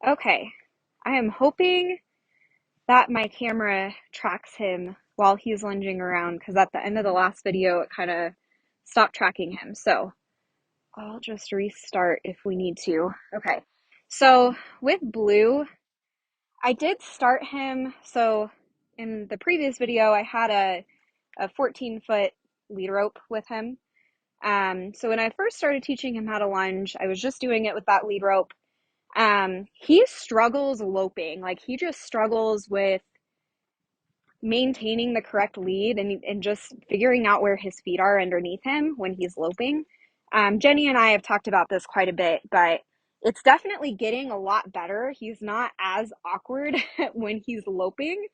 Okay, I am hoping that my camera tracks him while he's lunging around because at the end of the last video, it kind of stopped tracking him. So I'll just restart if we need to. Okay, so with Blue, I did start him. So in the previous video, I had a 14-foot lead rope with him. So when I first started teaching him how to lunge, I was just doing it with that lead rope. He struggles loping. Like he just struggles with maintaining the correct lead and just figuring out where his feet are underneath him when he's loping. Jenny and I have talked about this quite a bit, but it's definitely getting a lot better. He's not as awkward when he's loping,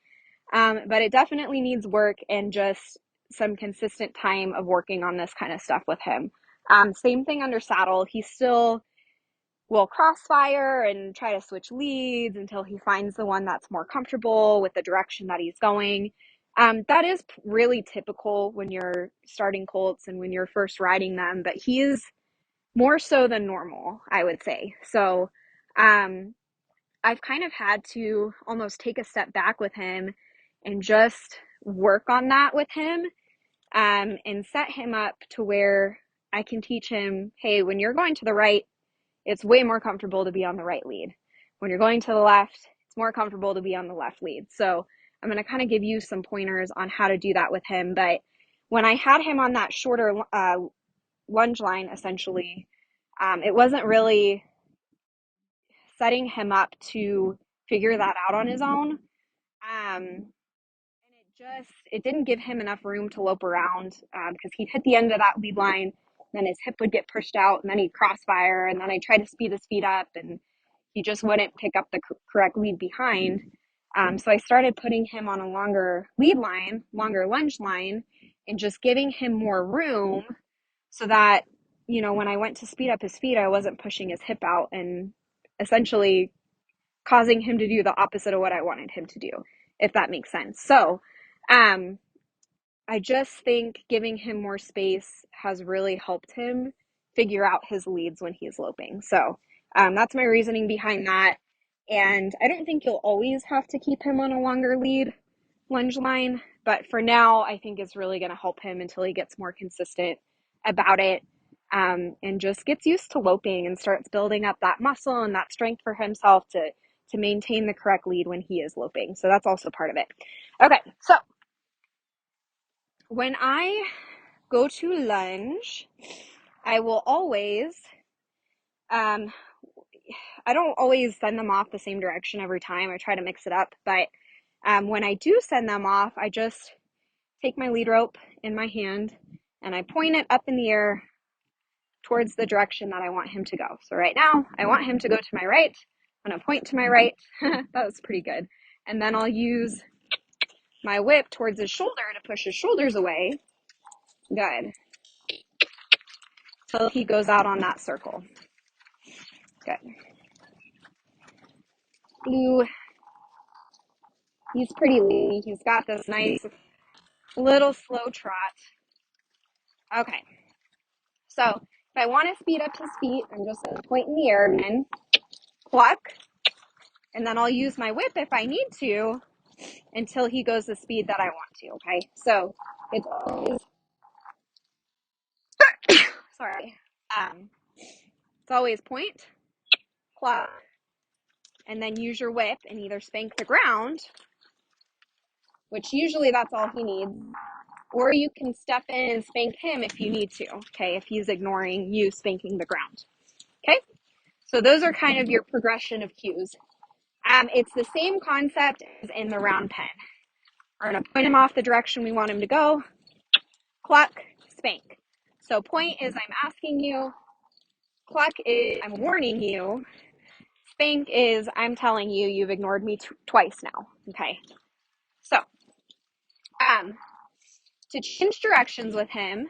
but it definitely needs work and just some consistent time of working on this kind of stuff with him. Same thing under saddle. He still will crossfire and try to switch leads until he finds the one that's more comfortable with the direction that he's going. That is really typical when you're starting colts and when you're first riding them, but he is more so than normal, I would say. So I've kind of had to almost take a step back with him and just work on that with him, and set him up to where I can teach him, hey, when you're going to the right, it's way more comfortable to be on the right lead. When you're going to the left, it's more comfortable to be on the left lead. So I'm going to kind of give you some pointers on how to do that with him. But when I had him on that shorter lunge line, essentially, it wasn't really setting him up to figure that out on his own. And it didn't give him enough room to lope around, because he'd hit the end of that lead line, then his hip would get pushed out, and then he'd crossfire, and then I tried to speed his feet up, and he just wouldn't pick up the correct lead behind. So I started putting him on a longer lead line, longer lunge line, and just giving him more room so that, when I went to speed up his feet, I wasn't pushing his hip out and essentially causing him to do the opposite of what I wanted him to do, if that makes sense. So, I just think giving him more space has really helped him figure out his leads when he's loping. So, that's my reasoning behind that. And I don't think you'll always have to keep him on a longer lead lunge line, but for now, I think it's really going to help him until he gets more consistent about it, and just gets used to loping and starts building up that muscle and that strength for himself to maintain the correct lead when he is loping. So that's also part of it. Okay, so when I go to lunge, I will always, um, I don't always send them off the same direction every time. I try to mix it up, but when I do send them off, I just take my lead rope in my hand and I point it up in the air towards the direction that I want him to go. So right now, I want him to go to my right. I'm gonna point to my right. That was pretty good. And then I'll use my whip towards his shoulder to push his shoulders away. Good. Till he goes out on that circle. Good. Blue, he's pretty lean. He's got this nice little slow trot. Okay. So if I want to speed up his feet, I'm just going to point in the air and pluck. And then I'll use my whip if I need to until he goes the speed that I want to, okay? So it's always, sorry, it's always point, pluck, and then use your whip and either spank the ground, which usually that's all he needs, or you can step in and spank him if you need to, okay, if he's ignoring you spanking the ground, okay? So those are kind of your progression of cues. It's the same concept as in the round pen. We're going to point him off the direction we want him to go, cluck, spank. So point is I'm asking you, cluck is I'm warning you, spank is I'm telling you you've ignored me twice now, okay? So, to change directions with him,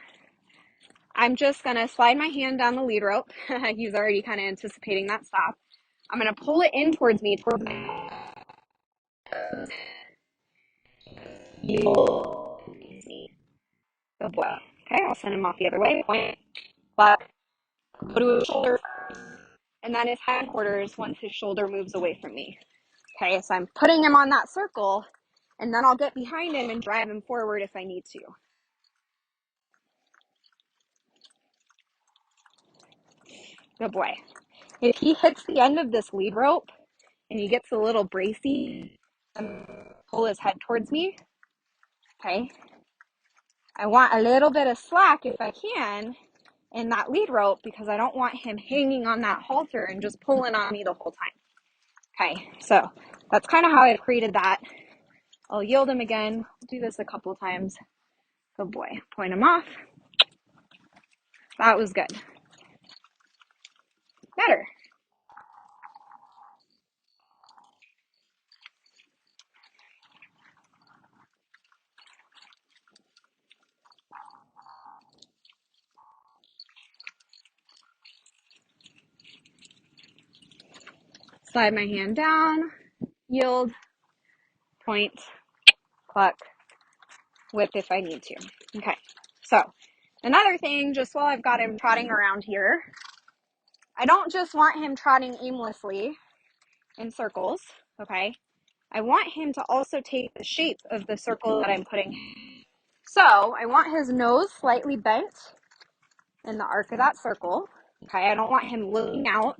I'm just going to slide my hand down the lead rope. He's already kind of anticipating that stop. I'm going to pull it in towards me, towards my good boy. Okay, I'll send him off the other way. Point, cluck, go to his shoulder first. and then his hindquarters once his shoulder moves away from me. Okay, so I'm putting him on that circle, and then I'll get behind him and drive him forward if I need to. Good boy. If he hits the end of this lead rope and he gets a little bracy and pull his head towards me, okay, I want a little bit of slack if I can in that lead rope because I don't want him hanging on that halter and just pulling on me the whole time. Okay, so that's kind of how I've created that. I'll yield him again. Do this a couple times. Good boy. Point him off. That was good. Better. Slide my hand down, yield, point, cluck, whip if I need to. Okay, so another thing, just while I've got him trotting around here, I don't just want him trotting aimlessly in circles, okay? I want him to also take the shape of the circle that I'm putting. So I want his nose slightly bent in the arc of that circle, okay? I don't want him looking out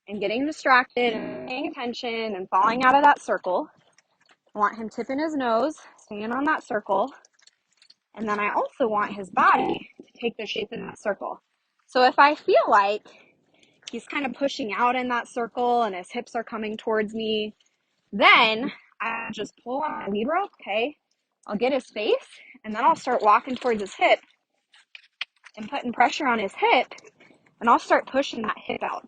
and getting distracted and paying attention and falling out of that circle. I want him tipping his nose, staying on that circle. And then I also want his body to take the shape of that circle. So if I feel like he's kind of pushing out in that circle and his hips are coming towards me, then I just pull on my lead rope, okay? I'll get his face, and then I'll start walking towards his hip and putting pressure on his hip, and I'll start pushing that hip out.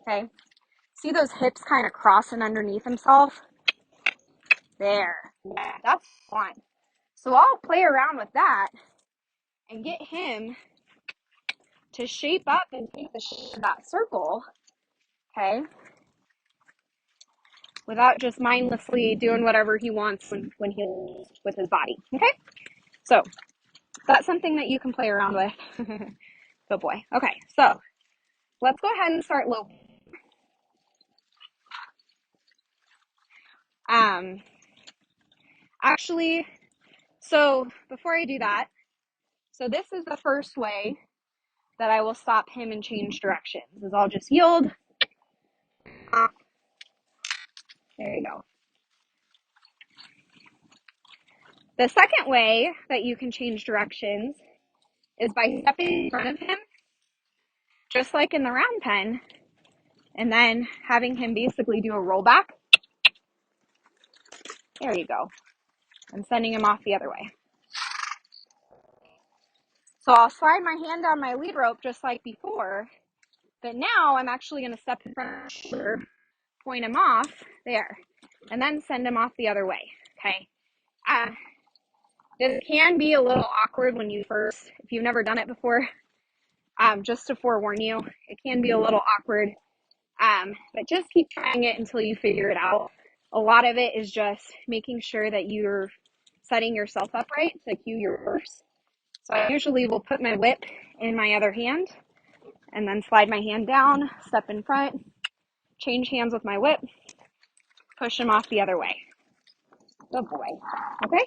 Okay? See those hips kind of crossing underneath himself? There. Yeah, that's fun. So I'll play around with that and get him to shape up and take the shape of that circle, okay? Without just mindlessly doing whatever he wants when he's with his body, okay? So that's something that you can play around with. Good boy. Okay, so let's go ahead and start loping. Actually, so before I do that, so this is the first way that I will stop him and change directions, is I'll just yield. There you go. The second way that you can change directions is by stepping in front of him, just like in the round pen, and then having him basically do a rollback. There you go. And sending him off the other way. So I'll slide my hand down my lead rope just like before, but now I'm actually going to step in front of the shoulder, point him off, there, and then send him off the other way, okay? This can be a little awkward when you first, if you've never done it before, just to forewarn you, it can be a little awkward, but just keep trying it until you figure it out. A lot of it is just making sure that you're setting yourself up right to cue your horse. So I usually will put my whip in my other hand and then slide my hand down, step in front, change hands with my whip, push him off the other way. Good boy. Okay,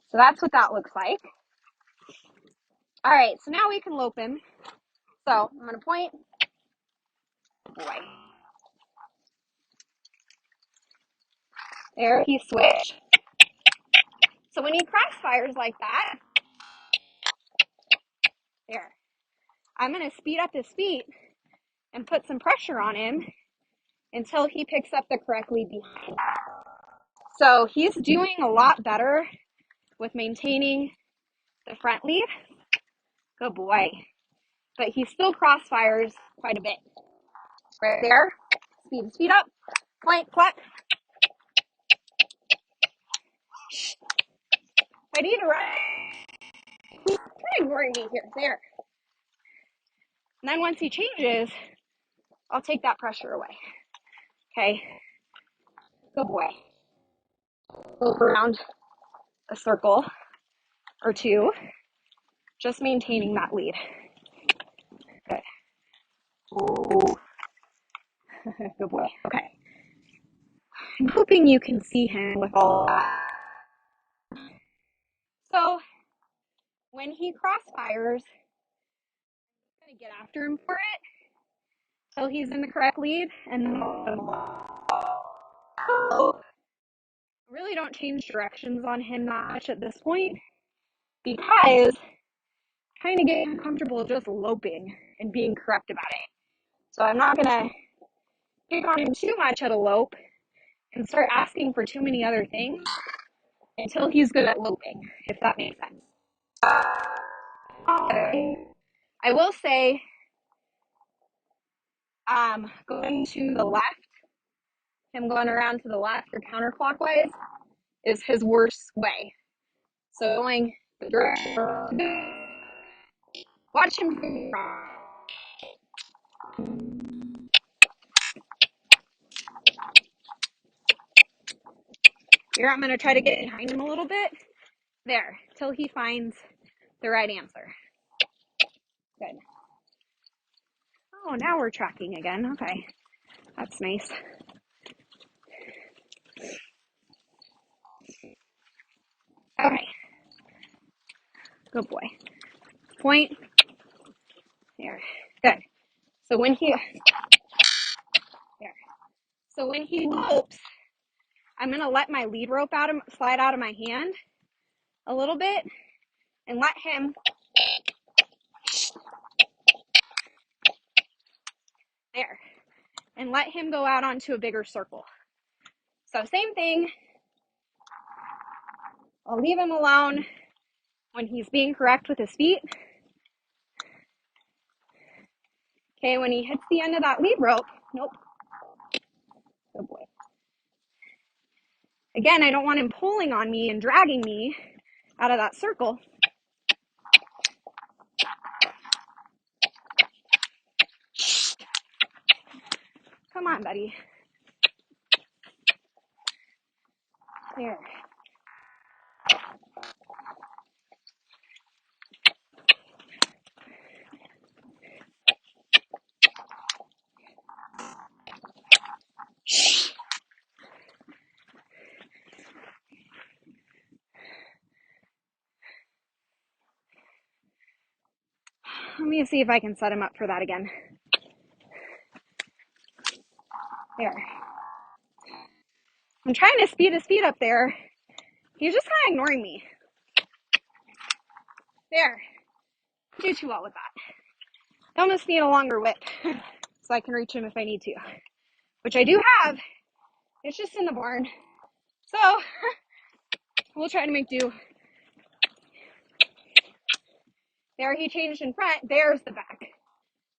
so that's what that looks like. All right, so now we can lope him. So I'm going to point. Good boy. There, he switched. So when he crossfires like that, there, I'm going to speed up his feet and put some pressure on him until he picks up the correct lead behind. So he's doing a lot better with maintaining the front lead. Good boy. But he still crossfires quite a bit. Right there. Speed up. Point, cluck. I need to run. He's kind of ignoring me here. There. And then once he changes, I'll take that pressure away. Okay. Good boy. Loop around a circle or two. Just maintaining that lead. Good. Oh, good boy. Okay. I'm hoping you can see him with all of that. So when he crossfires, I'm going to get after him for it till he's in the correct lead, and then I'll really don't change directions on him that much at this point because I'm kind of getting comfortable just loping and being correct about it. So I'm not going to pick on him too much at a lope and start asking for too many other things until he's good at loping, if that makes sense. I will say, going to the left, him going around to the left or counterclockwise is his worst way. So going the direction, watch him from here. I'm going to try to get behind him a little bit. There, till he finds the right answer. Good. Oh, now we're tracking again. Okay, that's nice. Okay, good boy. Point. There. Good. So when he there. So when he lopes, I'm gonna let my lead rope slide out of my hand a little bit and let him there. And let him go out onto a bigger circle. So same thing. I'll leave him alone when he's being correct with his feet. Okay, when he hits the end of that lead rope, nope. Good boy. Again, I don't want him pulling on me and dragging me out of that circle. Come on, buddy. There. Let me see if I can set him up for that again. There. I'm trying to speed his feet up there. He's just kind of ignoring me. There. Do too well with that. I almost need a longer whip so I can reach him if I need to, which I do have. It's just in the barn. So we'll try to make do. There, he changed in front. There's the back.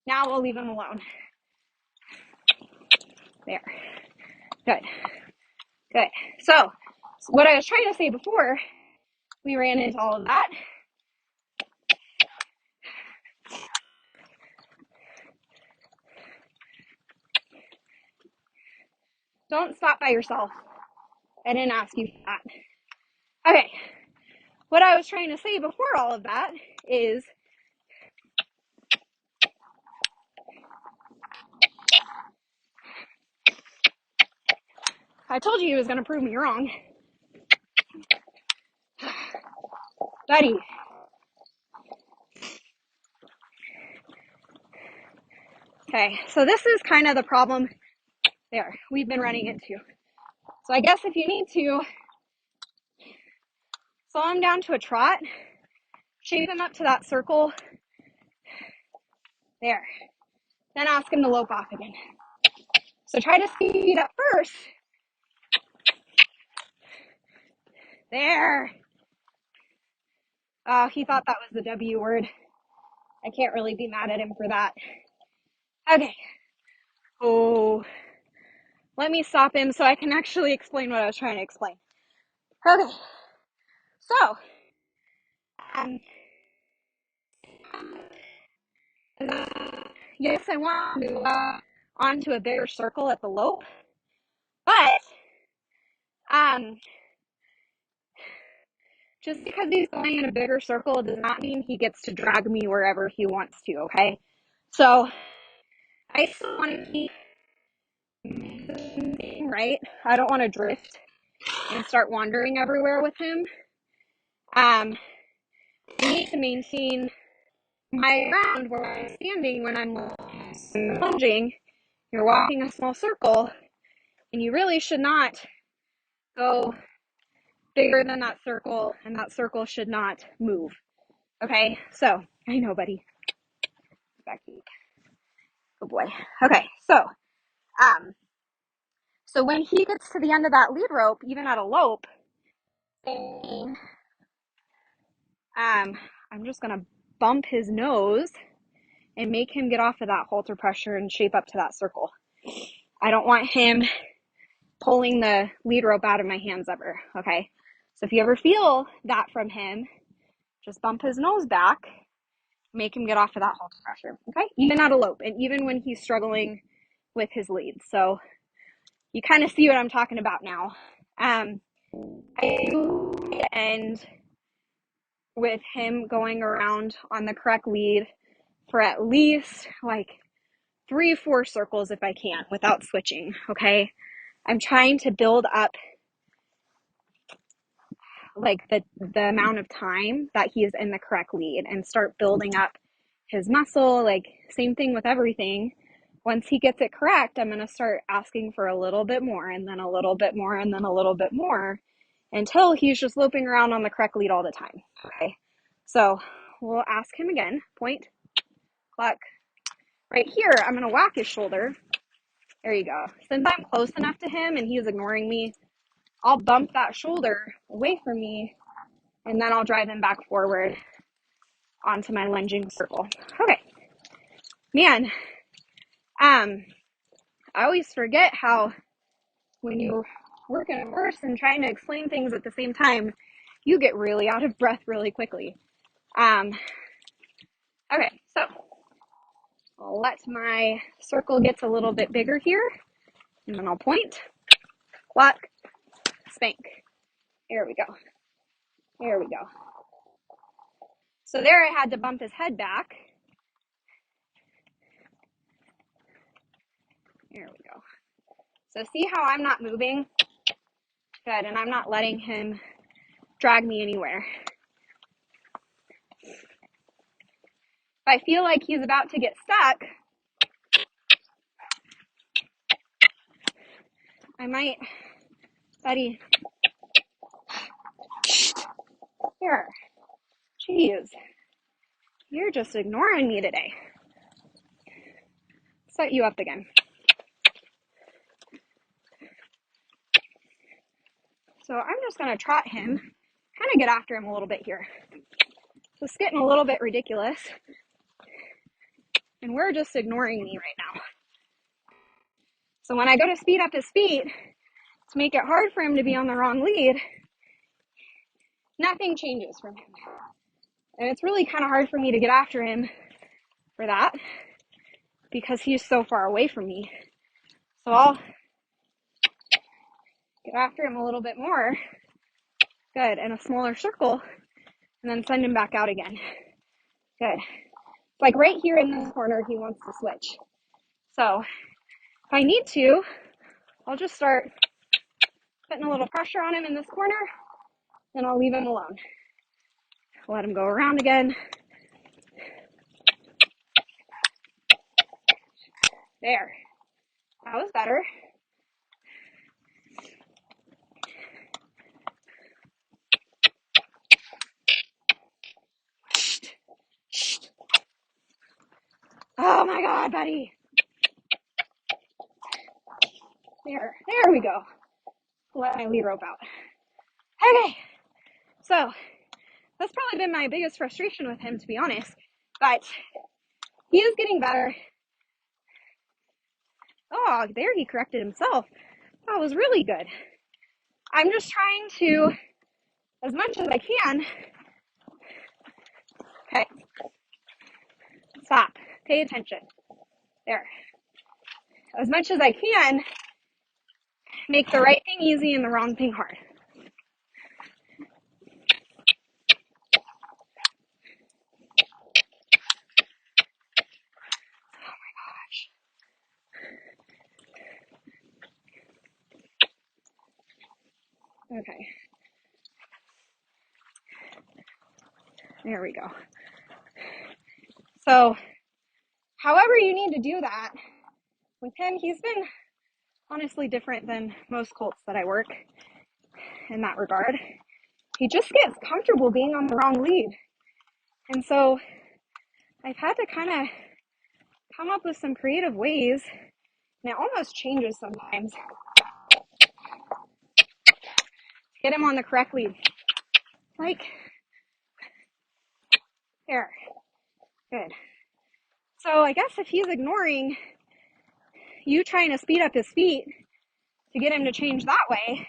Now we'll leave him alone. There. Good. Good. So what I was trying to say before we ran into all of that, don't stop by yourself. I didn't ask you for that. Okay. What I was trying to say before all of that is I told you he was going to prove me wrong. Buddy. Okay, so this is kind of the problem there we've been running into. So I guess if you need to, slow him down to a trot, shape him up to that circle. There. Then ask him to lope off again. So try to speed up first. There. Oh, he thought that was the W word. I can't really be mad at him for that. Okay. Oh, let me stop him so I can actually explain what I was trying to explain. Okay. So, yes, I want to go onto a bigger circle at the lope, but just because he's going in a bigger circle does not mean he gets to drag me wherever he wants to, okay? So I still want to keep moving, right? I don't want to drift and start wandering everywhere with him. I need to maintain my ground where I'm standing when I'm lunging. You're walking a small circle, and you really should not go bigger than that circle, and that circle should not move. Okay, so I know, buddy. Becky. Good boy. Okay, um, so when he gets to the end of that lead rope, even at a lope, I'm just gonna bump his nose and make him get off of that halter pressure and shape up to that circle. I don't want him pulling the lead rope out of my hands ever, okay? So if you ever feel that from him, just bump his nose back, make him get off of that halter pressure, okay? Even at a lope, and even when he's struggling with his lead. So you kind of see what I'm talking about now. I do end with him going around on the correct lead for at least like 3 or 4 circles if I can without switching, okay? I'm trying to build up like the amount of time that he is in the correct lead and start building up his muscle. Like same thing with everything. Once he gets it correct, I'm going to start asking for a little bit more and then a little bit more and then a little bit more until he's just loping around on the correct lead all the time. Okay. So we'll ask him again. Point, cluck. Right here, I'm going to whack his shoulder. There you go. Since I'm close enough to him and he's ignoring me, I'll bump that shoulder away from me and then I'll drive him back forward onto my lunging circle. Okay. Man, I always forget how when you're working a horse and trying to explain things at the same time, you get really out of breath really quickly. Okay, so I'll let my circle get a little bit bigger here, and then I'll point, cluck, spank. There we go. There we go. So there I had to bump his head back. There we go. So see how I'm not moving? Good, and I'm not letting him drag me anywhere. If I feel like he's about to get stuck, I might, buddy, here, jeez, you're just ignoring me today. Set you up again. So I'm just going to trot him, kind of get after him a little bit here. So it's getting a little bit ridiculous, and we're just ignoring me right now. So when I go to speed up his feet to make it hard for him to be on the wrong lead, nothing changes from him. And it's really kind of hard for me to get after him for that because he's so far away from me. So I'll get after him a little bit more. Good. In a smaller circle, and then send him back out again. Good. It's like right here in this corner, he wants to switch. So if I need to, I'll just start putting a little pressure on him in this corner, and I'll leave him alone. Let him go around again. There. That was better. Oh my God, buddy. There we go. Let my lead rope out. Okay. So that's probably been my biggest frustration with him, to be honest. But he is getting better. Oh, there he corrected himself. That was really good. I'm just trying to, as much as I can. Okay. Stop. Pay attention. There. As much as I can, make the right thing easy and the wrong thing hard. Oh my gosh. Okay, there we go. So, however you need to do that, with him, he's been honestly different than most colts that I work in that regard. He just gets comfortable being on the wrong lead. And so I've had to kind of come up with some creative ways, and it almost changes sometimes, to get him on the correct lead. Like, there, good. So I guess if he's ignoring you trying to speed up his feet to get him to change that way,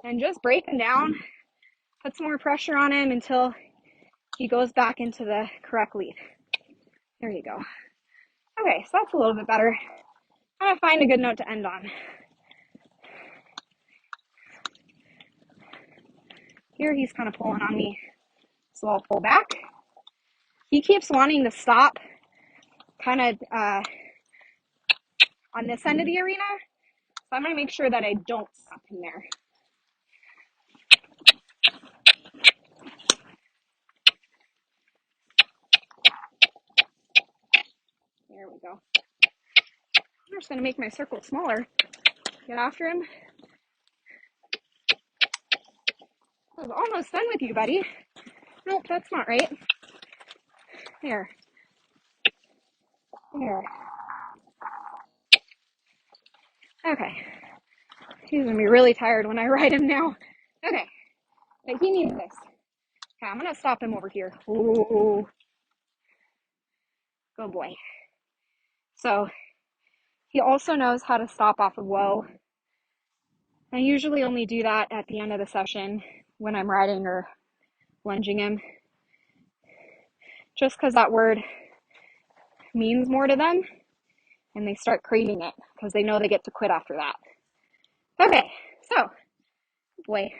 then just break him down, put some more pressure on him until he goes back into the correct lead. There you go. Okay, so that's a little bit better. I'm gonna find a good note to end on. Here he's kind of pulling on me, so I'll pull back. He keeps wanting to stop kind of on this end of the arena, so I'm gonna make sure that I don't stop him there. There we go. I'm just gonna make my circle smaller. Get after him. I was almost done with you, buddy. Nope, that's not right. There. There. Okay. He's gonna be really tired when I ride him now. Okay. But he needs this. Okay, I'm gonna stop him over here. Ooh. Good boy. So he also knows how to stop off of whoa. I usually only do that at the end of the session when I'm riding or lunging him, just because that word means more to them and they start craving it because they know they get to quit after that. Okay, so, boy,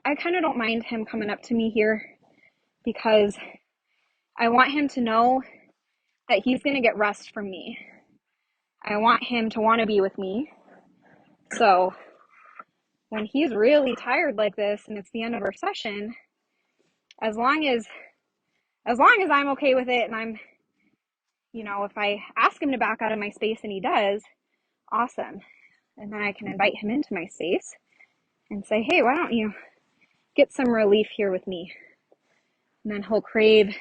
I kind of don't mind him coming up to me here because I want him to know that he's going to get rest from me. I want him to want to be with me. So when he's really tired like this and it's the end of our session, as long as I'm okay with it and I'm, if I ask him to back out of my space and he does, awesome. And then I can invite him into my space and say, hey, why don't you get some relief here with me? And then he'll crave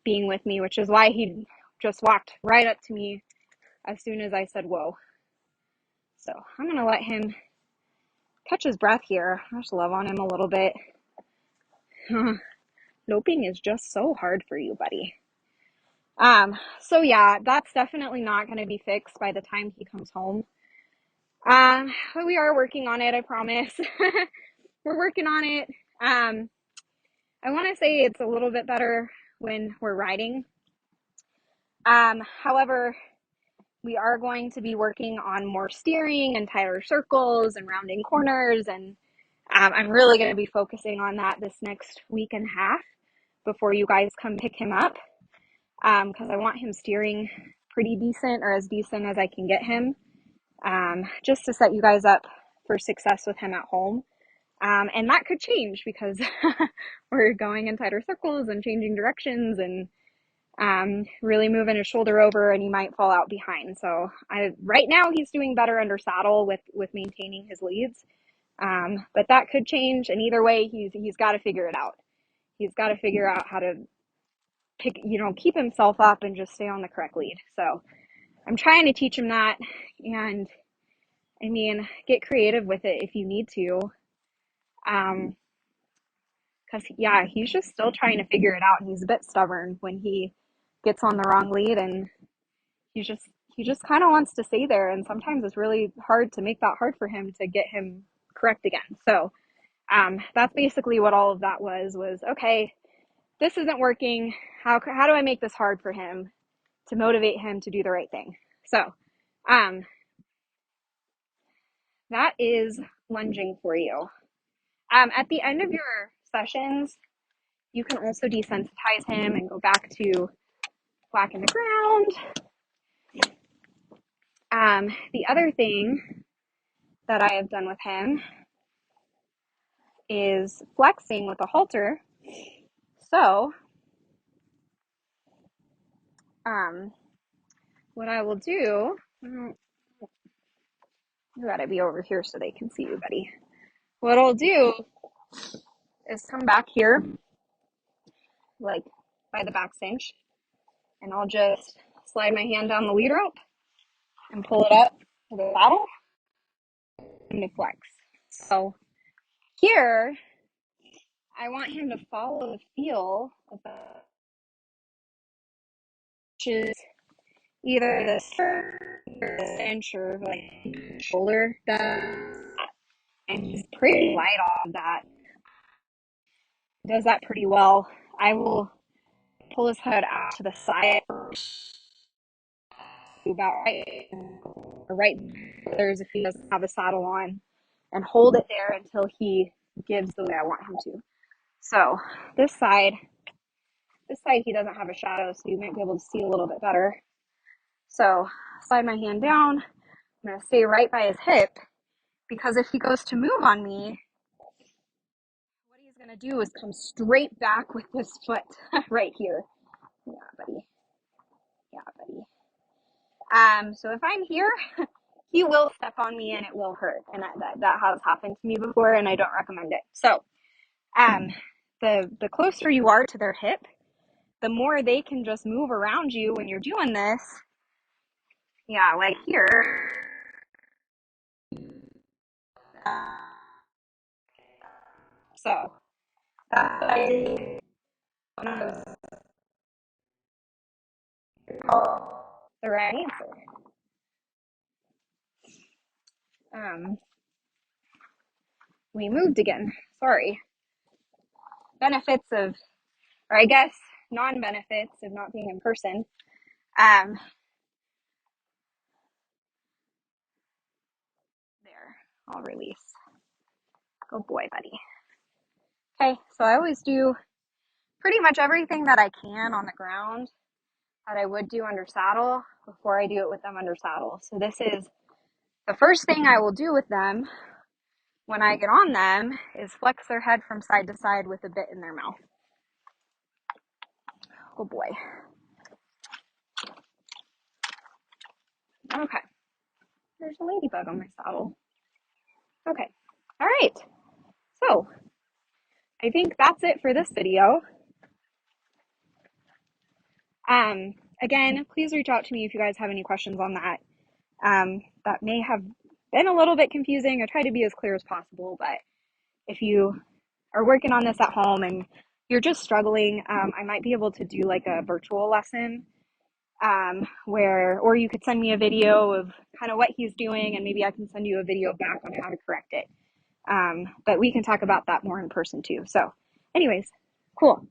being with me, which is why he just walked right up to me as soon as I said, whoa. So I'm going to let him catch his breath here. I just love on him a little bit. Loping is just so hard for you, buddy. So yeah, that's definitely not going to be fixed by the time he comes home. But we are working on it, I promise. We're working on it. I want to say it's a little bit better when we're riding. However, we are going to be working on more steering and tighter circles and rounding corners, and I'm really going to be focusing on that this next week and a half before you guys come pick him up, because I want him steering pretty decent, or as decent as I can get him, just to set you guys up for success with him at home. And that could change because we're going in tighter circles and changing directions and really moving his shoulder over, and he might fall out behind. So right now he's doing better under saddle with maintaining his leads. But that could change, and either way, he's got to figure it out. He's got to figure out how to keep himself up and just stay on the correct lead. So I'm trying to teach him that, and I mean, get creative with it if you need to. Because he's just still trying to figure it out, and he's a bit stubborn when he gets on the wrong lead, and he just kind of wants to stay there, and sometimes it's really hard to make that hard for him to get him correct again. So that's basically what all of that was okay, this isn't working. How do I make this hard for him to motivate him to do the right thing? So that is lunging for you. At the end of your sessions, you can also desensitize him and go back to whack in the ground. The other thing that I have done with him is flexing with a halter. So, what I will do, you gotta be over here so they can see you, buddy. What I'll do is come back here, like by the back cinch, and I'll just slide my hand down the lead rope and pull it up to the saddle and to flex. So here, I want him to follow the feel of the, which is either the cinch or like shoulder does, and he's pretty light off that. Does that pretty well. I will pull his head out to the side about right there's if he doesn't have a saddle on, and hold it there until he gives the way I want him to. So this side he doesn't have a shadow, so you might be able to see a little bit better. So slide my hand down. I'm going to stay right by his hip, because if he goes to move on me, what he's going to do is come straight back with this foot right here. Yeah, buddy. Yeah, buddy. So if I'm here, he will step on me and it will hurt. And that has happened to me before, and I don't recommend it. So the closer you are to their hip, the more they can just move around you when you're doing this. Yeah, like here. So that's what I did when I was the right answer. We moved again. Sorry. Benefits of, or I guess non-benefits of not being in person. There, I'll release. Good boy, buddy. Okay, so I always do pretty much everything that I can on the ground that I would do under saddle before I do it with them under saddle. So this is the first thing I will do with them when I get on them is flex their head from side to side with a bit in their mouth. Good boy. Okay. There's a ladybug on my saddle. Okay. All right. So I think that's it for this video. Again, please reach out to me if you guys have any questions on that. That may have been a little bit confusing. I try to be as clear as possible, but if you are working on this at home and you're just struggling, I might be able to do like a virtual lesson or you could send me a video of kind of what he's doing, and maybe I can send you a video back on how to correct it. But we can talk about that more in person too. So anyways, cool.